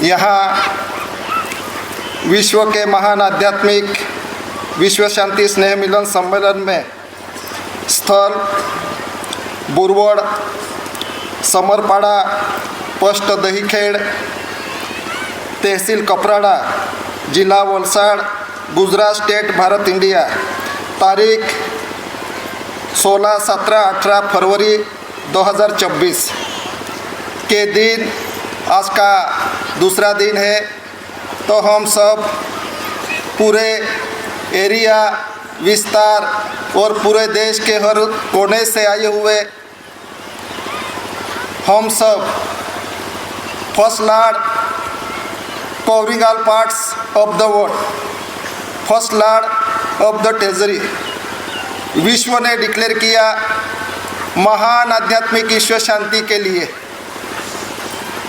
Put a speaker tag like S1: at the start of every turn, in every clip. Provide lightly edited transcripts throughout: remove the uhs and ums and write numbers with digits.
S1: यहाँ विश्व के महान आध्यात्मिक विश्व शांति स्नेह मिलन सम्मेलन में स्थल बुरवड, समरपाड़ा, पोस्ट दहीखेड़, तहसील कपराड़ा, जिला वलसाड़, गुजरात स्टेट, भारत, इंडिया। तारीख 16, 17, 18 फरवरी 2024 के दिन आज का दूसरा दिन है। तो हम सब पूरे एरिया, विस्तार और पूरे देश के हर कोने से आए हुए हम सब first Lord covering all parts of the world, first lord of the treasury, विश्व ने डिक्लेयर किया महान आध्यात्मिक विश्व शांति के लिए,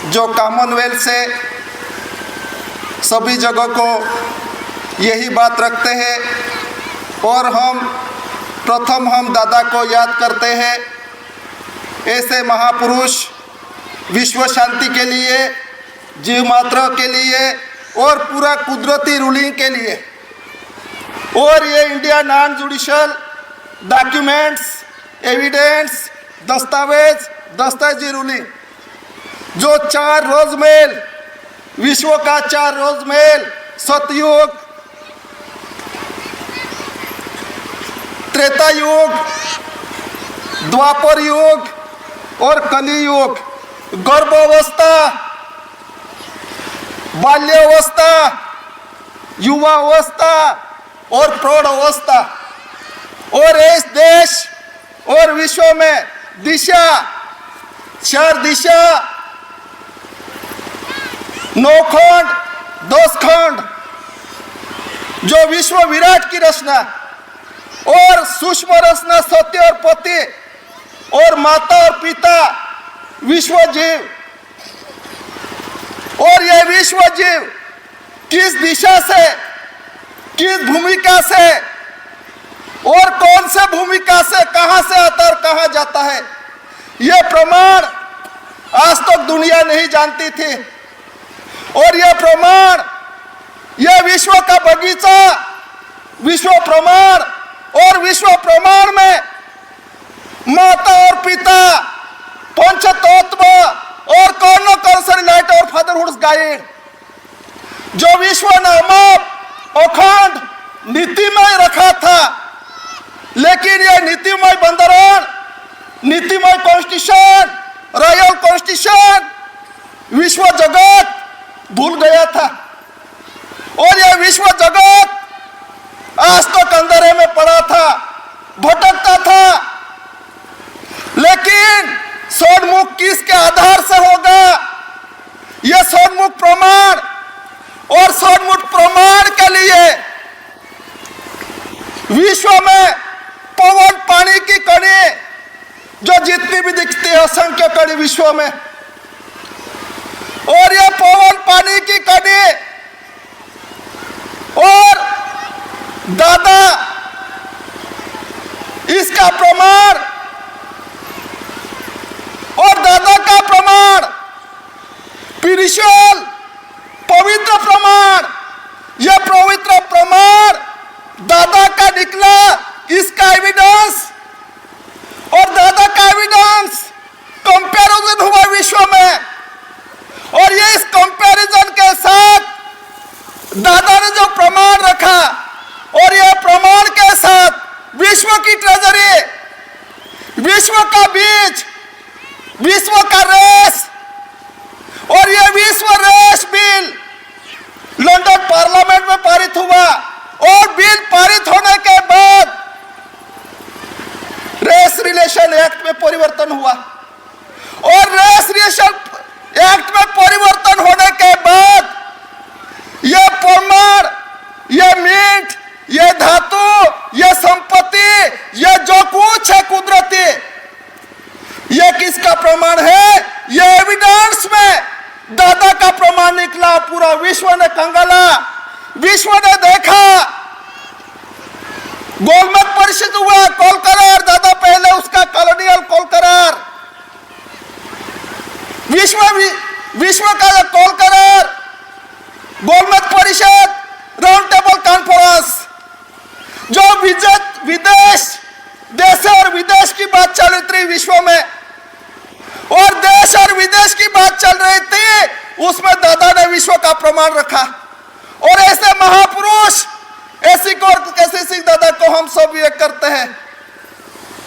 S1: जो कॉमनवेल्थ से सभी जगह को यही बात रखते हैं। और हम दादा को याद करते हैं, ऐसे महापुरुष विश्व शांति के लिए, जीव मात्र के लिए और पूरा कुदरती रूलिंग के लिए। और ये India non judicial documents, evidence, दस्तावेजी रूलिंग, जो 4 रोजमेल, विश्व का 4 रोजमेल, सतयुग, त्रेता युग, द्वापर युग और कली युग, गर्भावस्था, बाल्यावस्था, युवावस्था और प्रौढ़ अवस्था, और इस देश और विश्व में दिशा, 4 दिशा, 9 खंड, 10 खंड, जो विश्व विराट की रचना और सूक्ष्म रचना सत्य और पति और माता और पिता विश्व जीव, और यह विश्व जीव किस दिशा से, किस भूमिका से और कौन से भूमिका से कहां से आता और कहां जाता है, यह प्रमाण आज तक दुनिया नहीं जानती थी। और यह प्रमाण, यह विश्व का बगीचा, विश्व प्रमाण, और विश्व प्रमाण में माता और पिता, पंचतत्व और कॉर्नो कंसर्ट और फादरहुड गाइड, जो विश्व ने अखंड नीतिमय रखा था, लेकिन यह नीतिमय बंदरान, नीतिमय कॉन्स्टिट्यूशन, रॉयल कॉन्स्टिट्यूशन विश्व जगत भूल गया था। और यह विश्व जगत आज तक अंधेरे में पड़ा था, भटकता था। लेकिन सोनमुख किसके आधार से होगा? यह सोनमुख प्रमाण, और सोनमुख प्रमाण के लिए विश्व में पवन पानी की कणी, जो जितनी भी दिखती है असंख्य कणी विश्व में, और यह पवन पानी की कणी और दादा, इसका प्रमाण और दादा का प्रमाण, स्पिरिचुअल पवित्र प्रमाण, यह पवित्र प्रमाण दादा का निकला, इसका एविडेंस, और दादा का एविडेंस कंपैरिजन हुआ विश्व में, और ये इस कंपैरिजन के साथ दादा ने जो प्रमाण रखा, और यह प्रमाण के साथ विश्व की ट्रेजरी, विश्व का बीज, विश्व का रेस, और यह विश्व रेस बिल लंदन पार्लियामेंट में पारित हुआ। और बिल पारित होने के बाद रेस रिलेशन एक्ट में परिवर्तन हुआ, और रेस रिलेशन एक्ट में परिवर्तन होने के बाद यह प्रमाण, यह मीट, यह धातु, यह संपत्ति, यह जो कुछ है कुदरती, यह किसका प्रमाण है? यह एविडेंस में दादा का प्रमाण निकला। पूरा विश्व ने कंगाला, विश्व ने देखा, गोलमेज परिषद हुआ, कॉल करार, दादा पहले उसका कॉलोनियल कॉल करार, विश्व का कॉल करार गोलमेज परिषद, राउंड टेबल कॉन्फ्रेंस, जो देश और विदेश की बात चल रही थी विश्व में, और देश और विदेश की बात चल रही थी, उसमें दादा ने विश्व का प्रमाण रखा। और ऐसे महापुरुष, ऐसी सिख दादा को हम सब ये करते हैं,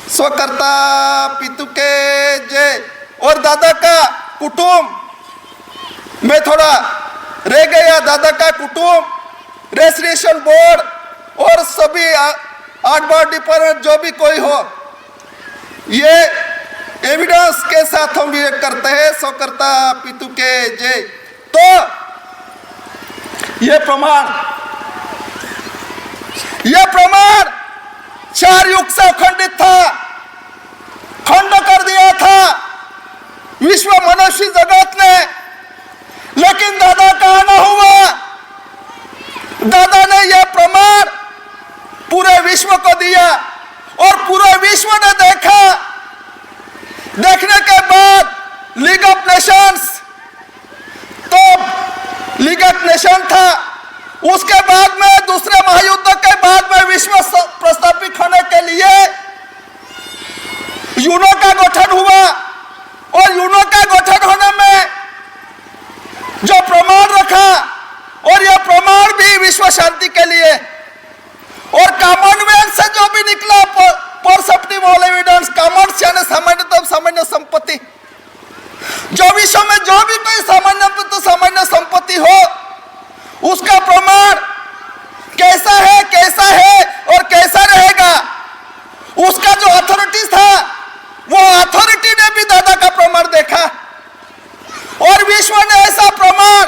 S1: स्वकर्ता पितु के जय। और दादा का कुटुंब में थोड़ा रह गया, दादा का कुटुंब, रेजिस्ट्रेशन बोर्ड और सभी 8 बार डिपार्टमेंट जो भी कोई हो, ये एविडेंस के साथ हम ये करते हैं, स्वकर्ता पितु के जय। तो ये प्रमाण 4 युग से खंडित था, खंड कर दिया था विश्व मनुष्य जगत ने, लेकिन दादा का आना हुआ, दादा ने यह प्रमाण पूरे विश्व को दिया और पूरे विश्व ने देखा। देखने के बाद लीग ऑफ नेशंस, तो लीग ऑफ नेशन था, उसके बाद में दूसरे महायुद्ध के बाद में विश्व प्रस्थापित होने के लिए यूनो का गठन हुआ। और यूनो का गठन होने में जो प्रमाण रखा, और यह प्रमाण भी विश्व शांति के लिए, और कॉमनवेल्थ से जो भी निकला परसेप्टिव एविडेंस, कॉमन यानी सामान्यतम सामान्य संपत्ति, जो विश्व में जो भी कोई सामान्य संपत्ति हो, उसका प्रमाण कैसा है और कैसा रहेगा, उसका जो अथॉरिटी था, वो अथॉरिटी ने भी दादा का प्रमाण देखा। और विश्व ने ऐसा प्रमाण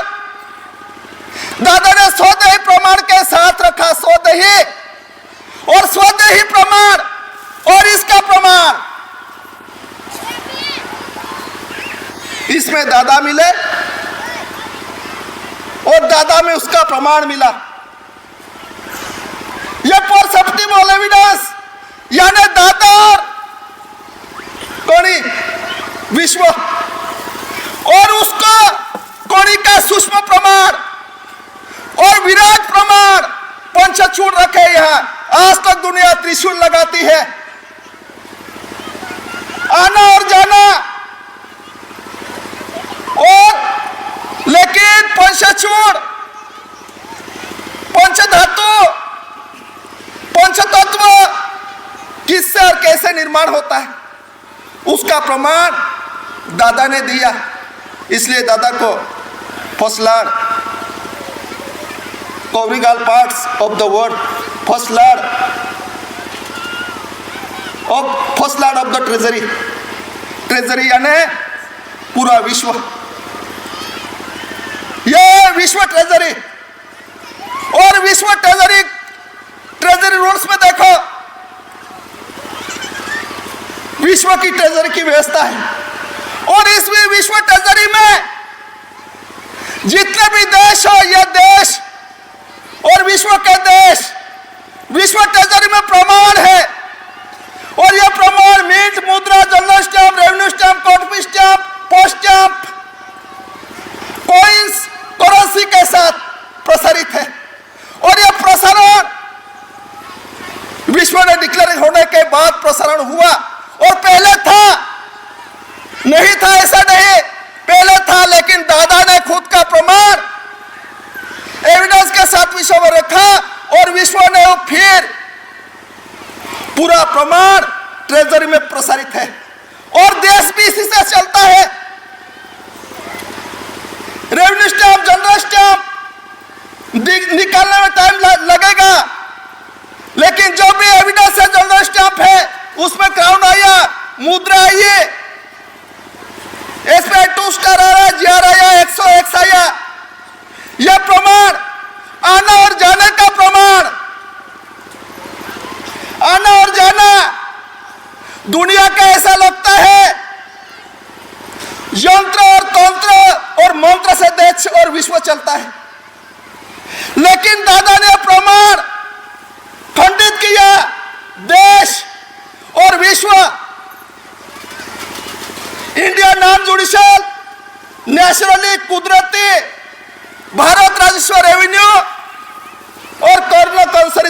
S1: दादा ने स्वदेही प्रमाण के साथ रखा, स्वदेही और स्वदेही प्रमाण, और इसका प्रमाण इसमें दादा मिले और दादा में उसका प्रमाण मिला। यह परसेप्टिव एविडेंस यानी दादा और कोणी विश्व, और उसको कोणी का सूक्ष्म प्रमाण और विराट प्रमाण पंचचूड़ रखे यहाँ। आज तक दुनिया त्रिशूल लगाती है, आना और जाना, और लेकिन पंचचूड़, पंचधातु, पंचतत्व किससे और कैसे निर्माण होता है, उसका प्रमाण दादा ने दिया। इसलिए दादा को फर्स्ट लॉर्ड कोविगल parts of the world, first lord of the treasury यानी पूरा विश्व, ये विश्व ट्रेजरी। और विश्व ट्रेजरी रूल्स में देखो, विश्व की ट्रेजरी की व्यवस्था है। और इस विश्व ट्रेजरी में जितने भी देश हो, यह देश और विश्व के देश विश्व ट्रेजरी में प्रमाण है। और यह प्रमाण मिंट, मुद्रा, general stamp, revenue stamp, court fee stamp, post stamp, coins, currency के साथ प्रसारित है। और यह प्रसारण विश्व ने डिक्लेयर होने के बाद प्रसारण हुआ। और पहले था नहीं था, ऐसा नहीं, पहले था, लेकिन दादा ने खुद का प्रमाण एविडेंस के साथ विश्व में रखा, और विश्व ने फिर पूरा प्रमाण ट्रेजरी में प्रसारित है। और देश भी इसी से चलता है। रेवेन्यू स्टैम्प, जनरल स्टैम्प निकालने में टाइम लगेगा, लेकिन जो भी एविडेंस है, जनरल स्टैम्प है, उसमें क्राउन आया, मुद्रा आई है, इसमें 2 स्टार आ रहा है, GR आया, 101 आया। यह प्रमाण आना और जाने का प्रमाण, आना और जाना दुनिया का ऐसा लगता है यंत्र और तंत्र और मंत्र से देश और विश्व चलता है, लेकिन दादा ने प्रमाण खंडित किया। देश और विश्व, इंडिया नॉन जुडिशियल, नेचुरली, कुदरती, भारत राजस्व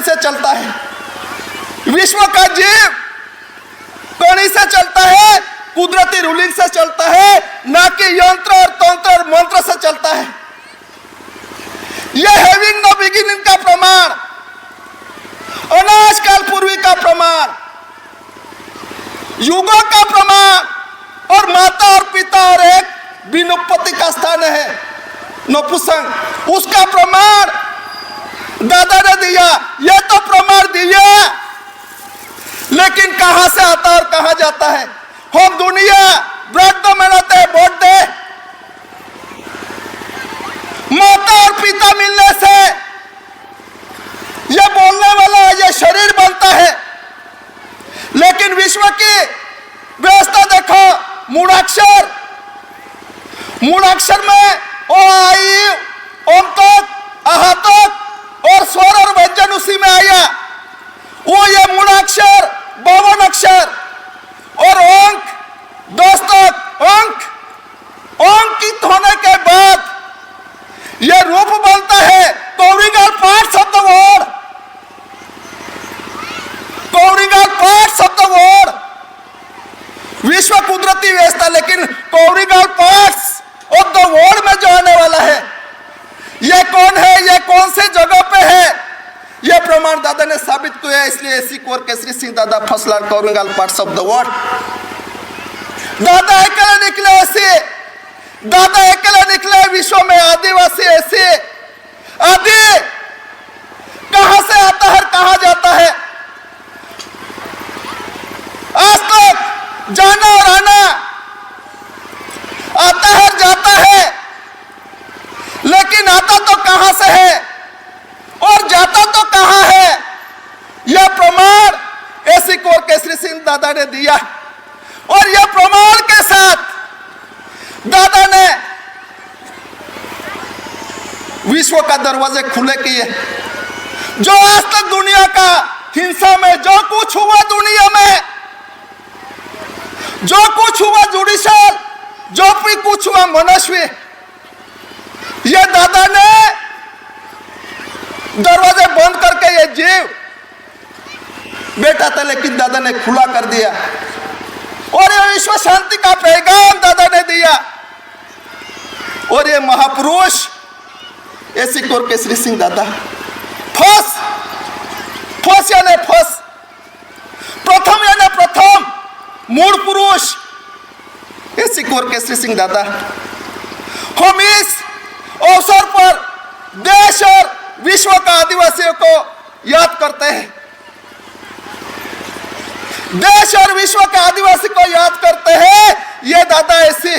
S1: से चलता है, विश्व का जीव कणी से चलता है, कुदरती रूलिंग से चलता है, ना कि यंत्र और तंत्र और मंत्र से चलता है। यह हैविंग नो बिगिनिंग का प्रमाण, अनाज काल पूर्वी का प्रमाण, युगों का प्रमाण और माता और पिता और एक विनुपति का स्थान है नपुंसक, उसका प्रमाण दादा ने दिया। यह तो प्रमाण दिया, लेकिन कहां से आता और कहां जाता है? हम दुनिया ब्रड तो मिलाते हैं, वोट दे। माता और पिता मिलने से यह बोलने वाला यह शरीर बनता है, लेकिन विश्व की व्यवस्था देखो, मूढ़ाक्षर, मूढ़ाक्षर में ओ आई ओम तक आहा तक और स्वर और व्यंजन उसी में आया। वो ये मूढ़ाक्षर 52 अक्षर और अंक 10 तक अंकित होने के बाद यह रूप बनता है कौरिगाल पाठ शब्द वर्ड, कौरिगाल पाठ शब्द वर्ड, विश्व कुदरती व्यवस्था, लेकिन कौरिगाल पार्ट्स ऑफ द वर्ल्ड में जो आने वाला है, यह कौन है, यह कौन से जगह पे है, यह प्रमाण दादा ने साबित किया। इसलिए एसी कोर केसरी सिंह दादा फसला कौरिगाल पार्ट्स ऑफ द वर्ल्ड। दादा अकेले निकले ऐसे, दादा अकेले निकले विश्व में आदिवासी ऐसे। आदि कहां से आता है, कहां जाता है? आज तक जाना और आना, आता है जाता है, लेकिन आता तो कहां से है और जाता तो कहां है? यह प्रमाण एसी कोर केसरी सिंह दादा ने दिया, और यह प्रमाण के साथ दादा ने विश्व का दरवाजे खुले किए। जो आज तक दुनिया का हिंसा में जो कुछ हुआ, दुनिया में जो कुछ हुआ, जुडिशल जो भी कुछ हुआ, मनुष्य, ये दादा ने दरवाजे बंद करके ये जीव बैठा था, लेकिन दादा ने खुला कर दिया, और ये विश्व शांति का पैगाम दादा ने दिया। और ये महापुरुष एसी कोर केसरी सिंह दादा फस यानी फस, प्रथम यानी प्रथम, मूल पुरुष एसी कोर केसरी सिंह दादा। हम इस अवसर पर देश और विश्व का आदिवासियों को याद करते हैं, देश और विश्व के आदिवासी को याद करते हैं। ये दादा ऐसी,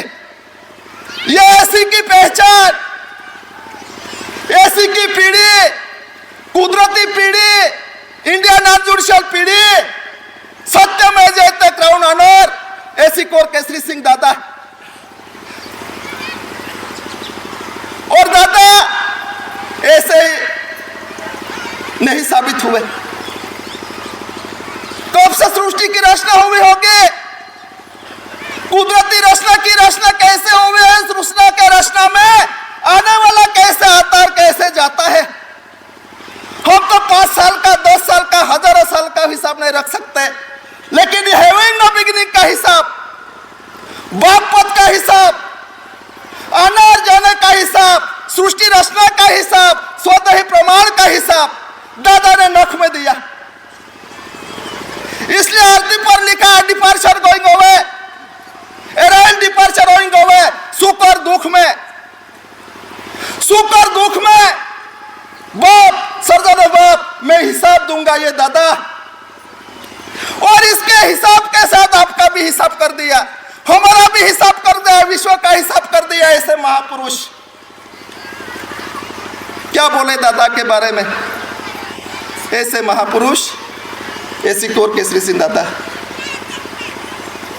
S1: ये ऐसी की पहचान, ऐसी की पीढ़ी, कुदरती पीढ़ी, इंडियन नॉन जुडिशियल पीढ़ी, सत्य में जयते क्राउन ऑनर एसी कोर केसरी सिंह दादा। और दादा ऐसे नहीं साबित हुए। कब से सृष्टि की रचना हुई होगी? कुदरती रचना की रचना कैसे हुई है? इस रचना के रचना में आने वाला कैसे आता और कैसे जाता है? हम तो 5 साल का, 10 साल का, हजारों साल का हिसाब नहीं रख सकते, लेकिन ये हैविंग नो बिगिनिंग का हिसाब, बाप पद का हिसाब, आने और जाने का हिसाब, सृष्टि रचना का हिसाब, स्वतः ही प्रमाण का हिसाब दादा ने नख में दिया। इसलिए आरती पर लिखा departure going away, aryl departure going away, सुख और दुख में, सुख और दुख में बाप सरदार बाप मैं हिसाब दूंगा, ये दादा। और इसके हिसाब के साथ आपका भी हिसाब कर दिया, हमारा भी हिसाब कर दिया, विश्व का हिसाब कर दिया। ऐसे महापुरुष क्या बोले दादा के बारे में? ऐसे महापुरुष एसी कोर केसरी सिंह दादा,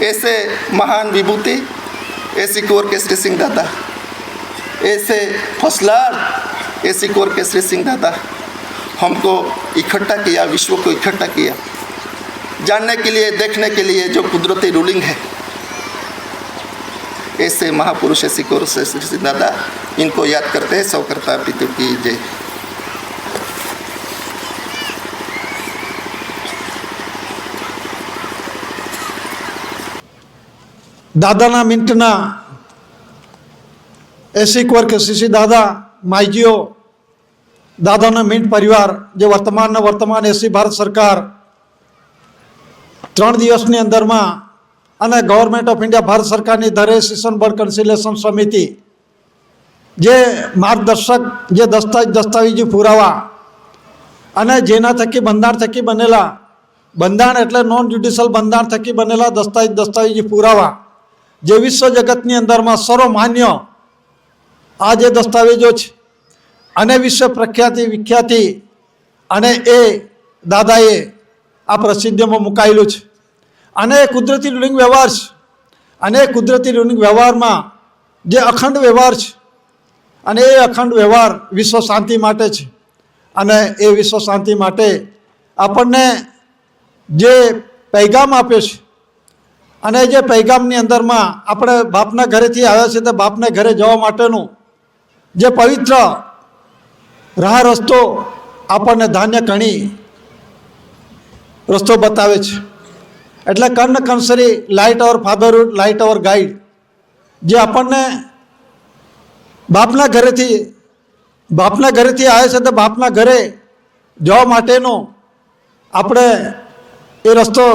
S1: ऐसे महान विभूति एसी कोर केसरी सिंह दादा, ऐसे फसलार एसी कोर केसरी सिंह दादा हमको इकट्ठा किया, विश्व को इकट्ठा किया, जानने के लिए, देखने के लिए जो कुदरती रूलिंग है। ऐसे महापुरुष एसी कोर केसरी सिंह दादा, इनको याद करते हैं। सौ करता पितु की जय।
S2: દાદાના મિન્ટના 80 વર્ષ કેસીસી દાદા માઈજીઓ, દાદાનો મિન્ટ પરિવાર જે વર્તમાન એસી ભારત સરકાર 3 દિવસની અંદરમાં અને ગવર્મેન્ટ ઓફ ઇન્ડિયા ભારત સરકારની ધરે સેશન બોર્ડ કન્સિલેશન સમિતિ જે માર્ગદર્શક જે દસ્તાવેજી પુરાવા અને જેના થકી બંધારણ થકી બનેલા, બંધારણ એટલે નોન જ્યુડિશિયલ બંધારણ થકી બનેલા દસ્તાવેજી પુરાવા જે વિશ્વ જગતની અંદરમાં સર્વમાન્ય આ જે દસ્તાવેજો છે અને વિશ્વ વિખ્યાતિ અને એ દાદાએ આ પ્રસિદ્ધિમાં મુકાયેલું છે. અને એ કુદરતી રૂલિંગ વ્યવહાર છે અને એ કુદરતી રૂલિંગ વ્યવહારમાં જે અખંડ વ્યવહાર છે અને એ અખંડ વ્યવહાર વિશ્વ શાંતિ માટે છે. અને એ વિશ્વ શાંતિ માટે આપણને જે પૈગામ આપ્યો છે અને જે પૈગામની અંદરમાં આપણે બાપના ઘરેથી આવ્યા છે તે બાપને ઘરે જવા માટેનું જે પવિત્ર રાહ રસ્તો આપણને ધાન્ય કણી રસ્તો બતાવે છે. એટલે કર્ણ કંસરી લાઇટ અવર ફાધરહુડ, લાઇટ અવર ગાઈડ, જે આપણને બાપના ઘરેથી આવે છે તો બાપના ઘરે જવા માટેનો આપણે એ રસ્તો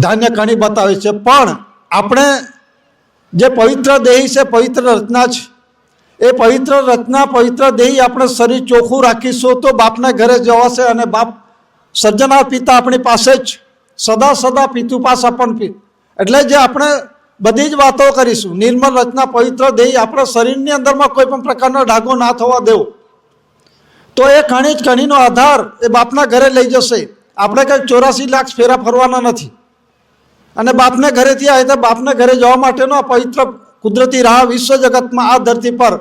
S2: ધાન્ય કણી બતાવે છે. પણ આપણે જે પવિત્ર દેહી છે, પવિત્ર રચના છે, એ પવિત્ર રચના, પવિત્ર દેહી આપણે શરીર ચોખ્ખું રાખીશું તો બાપના ઘરે જવાશે. અને બાપ સર્જનાર પિતા આપણી પાસે જ સદા પિતુ પાસ આપણને, એટલે જે આપણે બધી જ વાતો કરીશું. નિર્મળ રચના, પવિત્ર દેહી આપણા શરીરની અંદરમાં કોઈ પણ પ્રકારનો ડાઘો ના થવા દેવો, તો એ કણીનો આધાર એ બાપના ઘરે લઈ જશે. આપણે કંઈક 84 લાખ ફેરા ફરવાના નથી. અને બાપને ઘરેથી આવે તો બાપને ઘરે જવા માટેનો આ પવિત્ર કુદરતી રાહ વિશ્વ જગતમાં આ ધરતી પર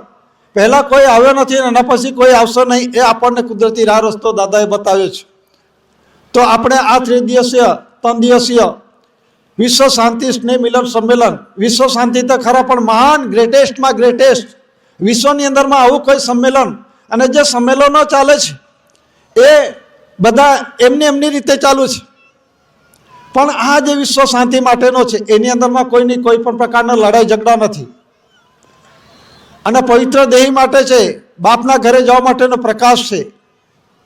S2: પહેલાં કોઈ આવ્યો નથી અને એના પછી કોઈ આવશે નહીં. એ આપણને કુદરતી રાહ રસ્તો દાદાએ બતાવ્યો છે. તો આપણે આ 3 દિવસીય વિશ્વ શાંતિ સ્નેહ મિલન સંમેલન, વિશ્વ શાંતિ તો ખરા પણ મહાન ગ્રેટેસ્ટમાં ગ્રેટેસ્ટ વિશ્વની અંદરમાં આવું કોઈ સંમેલન અને જે સંમેલનો ચાલે છે એ બધા એમની રીતે ચાલુ છે. પણ આ જે વિશ્વ શાંતિ માટેનો છે એની અંદરમાં કોઈ પણ પ્રકારના લડાઈ ઝઘડા નથી. અને પવિત્ર દેહી માટે છે, બાપના ઘરે જવા માટેનો પ્રકાશ છે.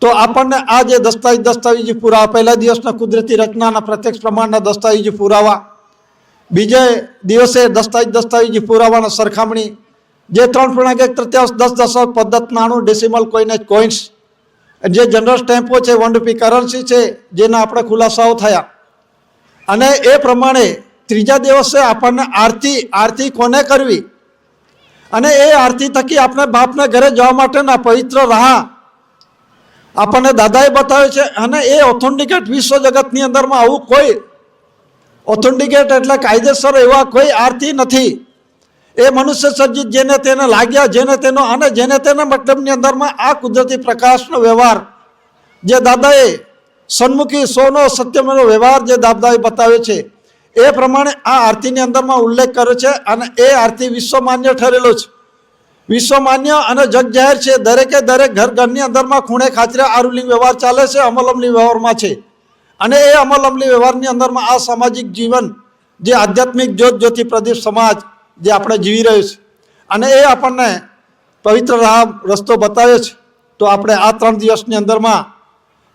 S2: તો આપણને આ જે દસ્તાવેજી પુરાવા, પહેલા દિવસના કુદરતી રચનાના પ્રત્યક્ષ પ્રમાણના દસ્તાવેજી પુરાવા, બીજે દિવસે દસ્તાવેજી પુરાવાના સરખામણી, જે 3.1 10 પદ્ધત 99 ડેસિમલ કોઇન્સ, જે જનરલ સ્ટેમ્પો છે, 1 રૂપી કરન્સી છે, જેના આપણે ખુલાસાઓ થયા. અને એ પ્રમાણે ત્રીજા દિવસે આપણને આરતી કોને કરવી અને એ આરતી થકી આપણે બાપના ઘરે જવા માટેના પવિત્ર રાહ આપણને દાદાએ બતાવે છે. અને એ ઓથેન્ટિકેટ વિશ્વ જગતની અંદરમાં આવું કોઈ ઓથેન્ટિકેટ એટલે કાયદેસર એવા કોઈ આરતી નથી. એ મનુષ્ય સર્જિત જેને તેને લાગ્યા, જેને તેના મતલબની અંદરમાં આ કુદરતી પ્રકાશનો વ્યવહાર જે દાદાએ સન્મુખી સોનો સત્યમેનો વ્યવહાર જે દાદાએ બતાવે છે એ પ્રમાણે આ આરતીની અંદરમાં ઉલ્લેખ કર્યો છે. અને એ આરતી વિશ્વમાન્ય ઠરેલો છે, વિશ્વમાન્ય અને જગ જાહેર છે. દરેક ઘરની અંદરમાં ખૂણે ખાચરે આ રૂલિંગ વ્યવહાર ચાલે છે, અમલ અમલી વ્યવહારમાં છે. અને એ અમલ અમલી વ્યવહારની અંદરમાં આ સામાજિક જીવન જે આધ્યાત્મિક જ્યોતિ પ્રદીપ સમાજ જે આપણે જીવી રહ્યો છે અને એ આપણને પવિત્ર રાહ રસ્તો બતાવે છે. તો આપણે આ 3 દિવસની અંદરમાં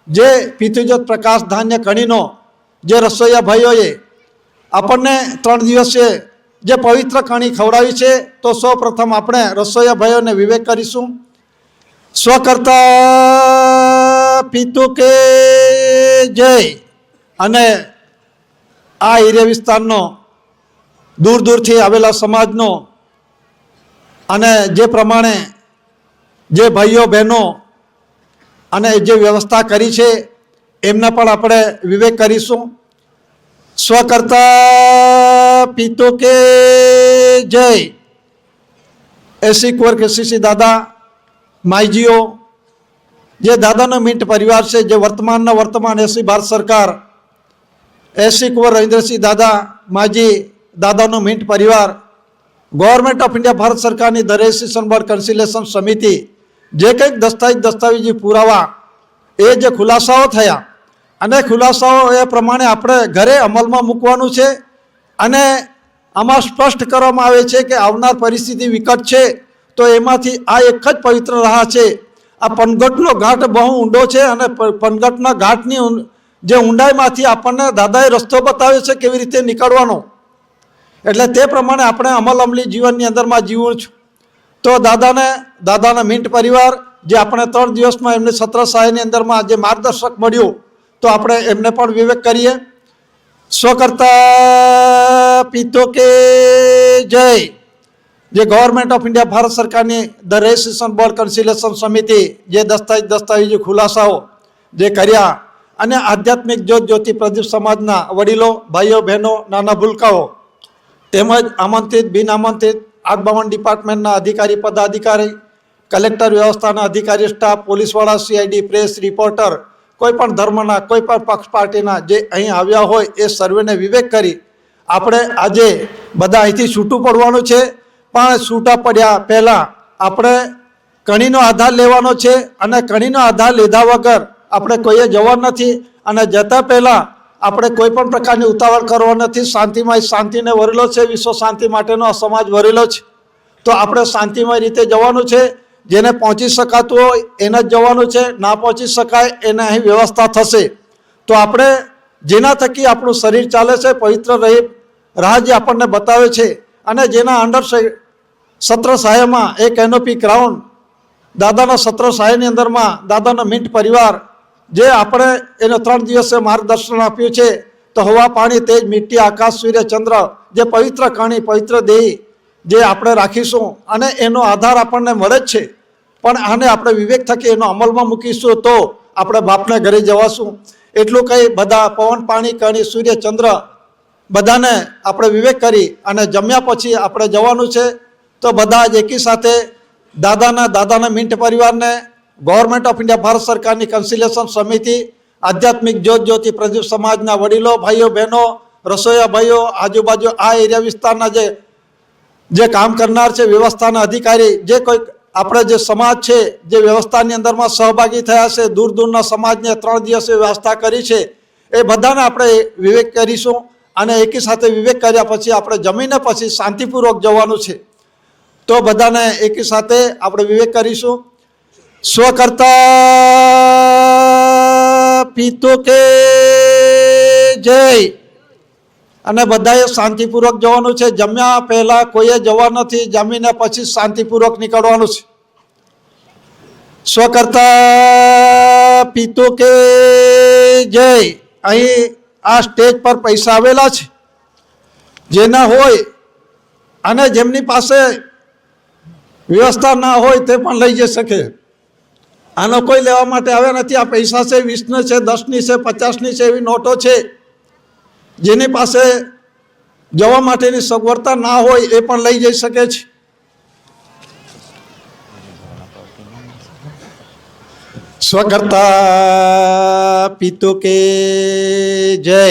S2: જે પિતૃજ્યોત પ્રકાશ ધાન્ય કણીનો જે રસોઈયા ભાઈઓએ આપણને 3 દિવસે જે પવિત્ર કણી ખવડાવી છે, તો સૌ પ્રથમ આપણે રસોઈયા ભાઈઓને વિવેક કરીશું. સ્વકર્તા પિતુ કે જય. અને આ એરિયા વિસ્તારનો દૂરથી આવેલા સમાજનો અને જે પ્રમાણે જે ભાઈઓ બહેનો અને જે વ્યવસ્થા કરી છે એમના પણ આપણે વિવેક કરીશું. સ્વકર્તા પિતુ કે જય. 80 વર્ષ કેસીસી દાદા માઈજીઓ, જે દાદાનો મિન્ટ પરિવાર છે, જે વર્તમાન એસી ભારત સરકાર 80 વર્ષ રવિન્દ્રસિંહ દાદા માજી, દાદાનો મિન્ટ પરિવાર, ગવર્મેન્ટ ઓફ ઇન્ડિયા ભારત સરકારની ધ રેજિસ્ટ્રેશન બોર્ડ કન્સિલેશન સમિતિ, જે કંઈક દસ્તાવેજી પુરાવા એ જે ખુલાસાઓ થયા અને ખુલાસાઓ એ પ્રમાણે આપણે ઘરે અમલમાં મૂકવાનું છે. અને આમાં સ્પષ્ટ કરવામાં આવે છે કે આવનાર પરિસ્થિતિ વિકટ છે તો એમાંથી આ એક જ પવિત્ર રાહ છે. આ પનઘટનો ઘાટ બહુ ઊંડો છે અને પનઘટના ઘાટની જે ઊંડાઈમાંથી આપણને દાદાએ રસ્તો બતાવ્યો છે કેવી રીતે નીકળવાનો. એટલે તે પ્રમાણે આપણે અમલ અમલી જીવનની અંદરમાં જીવવું છું. તો દાદાના મિન્ટ પરિવાર જે આપણે 3 દિવસમાં એમને સત્ર સહાયની અંદરમાં જે માર્ગદર્શક મળ્યું તો આપણે એમને પણ વિવેક કરીએ. સ્વકર્તા પિતો કે જય. જે ગવર્મેન્ટ ઓફ ઇન્ડિયા ભારત સરકારની ધ રજિસ્ટ્રેશન બોર્ડ કન્સિલેશન સમિતિ જે દસ્તાવેજી ખુલાસાઓ જે કર્યા અને આધ્યાત્મિક જ્યોતિ પ્રદીપ સમાજના વડીલો ભાઈઓ બહેનો નાના ભૂલકાઓ તેમજ આમંત્રિત બિન આમંત્રિત 852 ડિપાર્ટમેન્ટના અધિકારી પદાધિકારી કલેક્ટર વ્યવસ્થાના અધિકારી સ્ટાફ પોલીસવાળા સીઆઈડી પ્રેસ રિપોર્ટર કોઈ પણ ધર્મના કોઈ પણ પક્ષ પાર્ટીના જે અહીં આવ્યા હોય એ સર્વેને વિવેક કરી આપણે આજે બધા અહીંથી છૂટું પડવાનું છે. પણ છૂટા પડ્યા પહેલાં આપણે કણીનો આધાર લેવાનો છે અને કણીનો આધાર લીધા વગર આપણે કોઈએ જવાનું નથી અને જતા પહેલાં આપણે કોઈ પણ પ્રકારની ઉતાવળ કરવો નથી. શાંતિમય શાંતિને વરેલો છે, વિશ્વ શાંતિ માટેનો આ સમાજ વરેલો છે. તો આપણે શાંતિમય રીતે જવાનું છે. જેને પહોંચી શકાતું હોય એને જ જવાનું છે, ના પહોંચી શકાય એને અહીં વ્યવસ્થા થશે. તો આપણે જેના થકી આપણું શરીર ચાલે છે પવિત્ર રહી રાહ જે આપણને બતાવે છે અને જેના અંડર સત્ર સહાયમાં એક એનઓપી ગ્રાઉન્ડ દાદાના સત્ર સહાયની અંદરમાં દાદાનો મિન્ટ પરિવાર જે આપણે એને 3 દિવસે માર્ગદર્શન આપ્યું છે. તો હવા પાણી તેજ મિટ્ટી આકાશ સૂર્ય ચંદ્ર જે પવિત્ર કણી પવિત્ર દેહી જે આપણે રાખીશું અને એનો આધાર આપણને મળે જ છે. પણ આને આપણે વિવેક થકી એનો અમલમાં મૂકીશું તો આપણે બાપને ઘરે જવાશું. એટલું કંઈ બધા પવન પાણી કણી સૂર્ય ચંદ્ર બધાને આપણે વિવેક કરી અને જમ્યા પછી આપણે જવાનું છે. તો બધા જ એકી સાથે દાદાના મિન્ટ પરિવારને ગવર્મેન્ટ ઓફ ઇન્ડિયા ભારત સરકારની કન્સિલેશન સમિતિ આધ્યાત્મિક જ્યોતિ પ્રદીપ સમાજના વડીલો ભાઈઓ બહેનો રસોઈયા ભાઈઓ આજુબાજુ આ એરિયા વિસ્તારના જે કામ કરનાર છે વ્યવસ્થાના અધિકારી જે કોઈ આપણે જે સમાજ છે જે વ્યવસ્થાની અંદરમાં સહભાગી થયા છે દૂર દૂરના સમાજને 3 દિવસે વ્યવસ્થા કરી છે એ બધાને આપણે વિવેક કરીશું. અને એકી સાથે વિવેક કર્યા પછી આપણે જમીને પછી શાંતિપૂર્વક જવાનું છે. તો બધાને એકી સાથે આપણે વિવેક કરીશું. સ્વકર્તા પિતો કે જય. અને બધાએ શાંતિપૂર્વક જવાનું છે. જમ્યા પહેલાં કોઈએ જવા નથી, જમીને પછી શાંતિપૂર્વક નીકળવાનું છે. સ્વકર્તા પિતો કે જય. અહીં આ સ્ટેજ પર પૈસા આવેલા છે જેના હોય અને જેમની પાસે વ્યવસ્થા ના હોય તે પણ લઈ જઈ શકે. આનો કોઈ લેવા માટે આવ્યા નથી. આ પૈસા છે 20ની છે, 10ની છે, 50ની છે એવી નોટો છે. જેની પાસે જવા માટેની સગવડતા ના હોય એ પણ લઈ જઈ શકે છે. સ્વકર્તા પિતો કે જય.